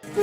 कसरी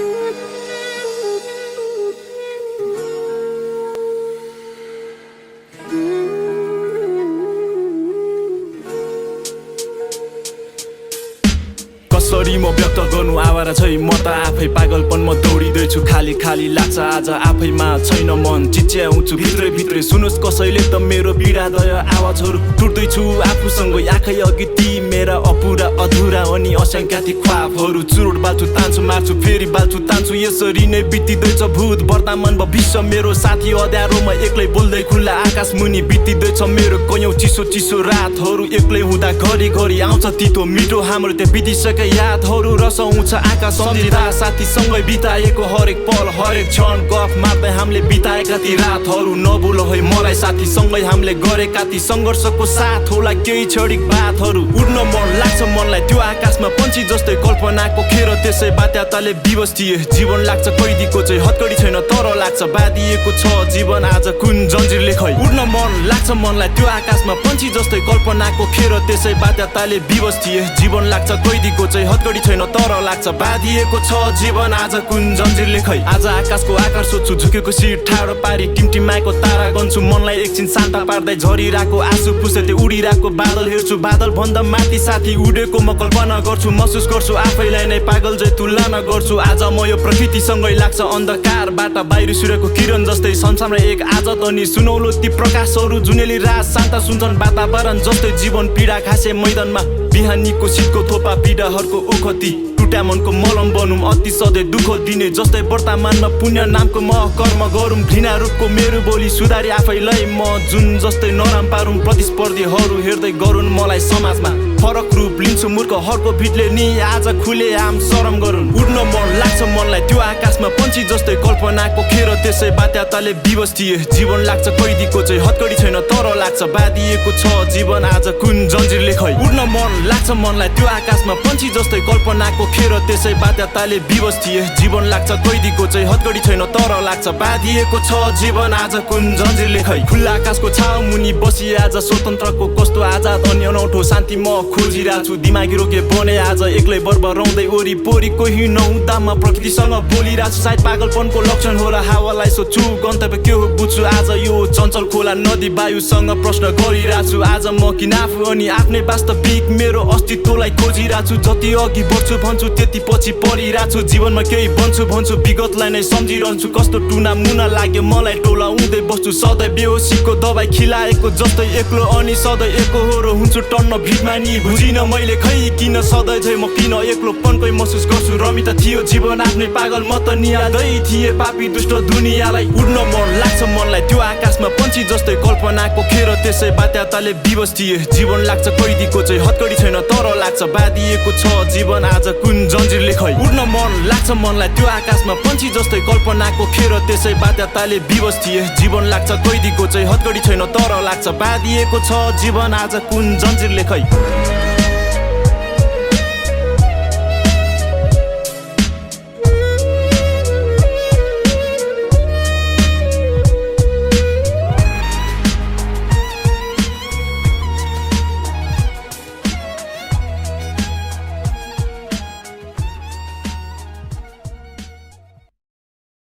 म व्यक्त गर्नु आवारा छै म त आफै पागलपन म दौडिँदैछु खाली खाली लाग्छ आज आफैमा छैन मन चिच्याउँछु भित्रै भित्रै सुनोस् कसैले त मेरो पीडा दया आवाजहरू टुट्दैछु आफूसँग आँखै अघि ती मेरा अपुरा अधुरा अनि असङ्ख्याती ख्वाबहरू चुरोट बाल्छु तान्छु मार्छु फेरि बाल्छु तान्छु यसरी नै बितिँदैछ भूत वर्तमान भविष्य मेरो साथी अँध्यारोमा एक्लै बोल्दै खुल्ला आकाश मुनि बितिँदैछ मेरो कयौं चिसो चिसो रातहरू एक्लै हुँदा घरि घरि आउँछ तितो मिठो हाम्रो त्यो बितिसके यादहरू रसाउँछ आँखा सम्झिँदा साथीसँगै बिताएको हरेक पल हरेक क्षण गफ मार्दै हामीले बिताएका ती रातहरू नबोल है मलाई साथीसँगै हामीले गरेका ती सङ्घर्षको साथ होला केही क्षणिक बातहरू उड्न मन लाग्छ मनलाई त्यो आकाशमा पन्छी जस्तै कल्पनाको खेर त्यसै बात्याताले विवश थिए जीवन लाग्छ कैदीको चाहिँ हत्कडी छैन तर लाग्छ बाँधिएको छ जीवन आज कुन जन्जिरले खै उड्न मन लाग्छ मनलाई त्यो आकाशमा पन्छी जस्तै कल्पनाको खेर त्यसै बात्याताले विवश थिए जीवन लाग्छ कैदीको चाहिँ हत्कडी छैन तर लाग्छ बाँधिएको छ जीवन आज कुन जन्जिरले खै आज आकाशको आकार सोध्छु झुकेको सिट ठाडो पारी टिमटिमाएको तारा गन्छु मनलाई एकछिन शान्त पार्दै झरिरहेको आँसु पुस्दै त्यो उडिरहेको बादल हेर्छु बादल भन्दा माथि साथी उडेको म कल्पना गर्छु महसुस गर्छु आफैलाई नै पागल जै तुलना गर्छु आज म यो प्रकृतिसँगै लाग्छ अन्धकारबाट बाहिर सूर्यको किरण जस्तै संसारमा एक आजत अनि सुनौलो ती प्रकाशहरू जुनेली रात शान्त सुन्छन् वातावरण जस्तै जीवन पीडा खासे मैदानमा बिहानीको शीतको थोपा पीडाहरूको ओखती टुट्या मनको मलम बनौँ अति सधैँ दुःख दिने जस्तै वर्तमानमा पुण्य नामको म कर्म गरौँ घृणा रूपको मेरो बोली सुधारी आफैलाई म जुन जस्तै नराम पारौँ प्रतिस्पर्धीहरू हेर्दै गरून् मलाई समाजमा फरक रूप लिन्छु मूर्ख हरको भिडले नि आज खुले आम शरम गरून् उड्न मन लाग्छ मनलाई त्यो आकाशमा पन्छी जस्तै कल्पनाको खेर त्यसै बात्याताले विवश थिए जीवन लाग्छ कैदीको चाहिँ हत्कडी छैन तर लाग्छ बाँधिएको छ जीवन आज कुन जन्जिरले खै उड्न मन लाग्छ मनलाई त्यो आकाशमा पन्छी जस्तै कल्पनाको खेर त्यसै बात्याताले विवश थिए जीवन लाग्छ कैदीको चाहिँ हत्कडी छैन तर लाग्छ बाँधिएको छ जीवन आज कुन जन्जिरले खै खुल्ला आकाशको छाउ मुनि बसी आज स्वतन्त्रको कस्तो आजाद अनि अनौठो शान्ति म खोजिरहेको छु दिमागी रोगे बने आज एक्लै बरबराउँदै वरिपरि कोही नहुँदामा प्रकृतिसँग बोलिरहेको छु सायद पागलपनको लक्षण होला हावालाई सोध्छु गन्तव्य के हो बुझ्छु आज यो चञ्चल खोला नदी वायुसँग प्रश्न गरिरहेको छु आज म किन आफू अनि आफ्नै वास्तविक मेरो अस्तित्वलाई खोजिरहेको छु जति अघि बढ्छु भन्छु त्यति पछि परिरहेको छु जीवनमा केही भन्छु विगतलाई नै सम्झिरहन्छु कस्तो टुना मुना लाग्यो मलाई टोलाउँदै बस्छु सधैँ बेहोसीको दबाई खिलाएको जस्तै एक्लो अनि सधैँ एकहोरो हुन्छु टन्न भिडमा नि बुझिन मैले खै किन सधैँ झै म किन एक्लोपनकै महसुस गर्छु रमी त थियो जीवन आफ्नै पागल म त नियादै थिए पापी दुष्ट दुनियाँलाई उड्न मन लाग्छ मनलाई त्यो आकाशमा पन्छी जस्तै कल्पनाको खेर त्यसै बात्याताले विवश थिए जीवन लाग्छ कैदीको चाहिँ हत्कडी छैन तर लाग्छ बाँधिएको छ जीवन आज कुन जन्जिरले खै उड्न मन लाग्छ मनलाई त्यो आकाशमा पन्छी जस्तै कल्पनाको खेर त्यसै बात्याताले विवश थिए जीवन लाग्छ कैदीको चाहिँ हत्कडी छैन तर लाग्छ बाँधिएको छ जीवन आज कुन जन्जिरले खै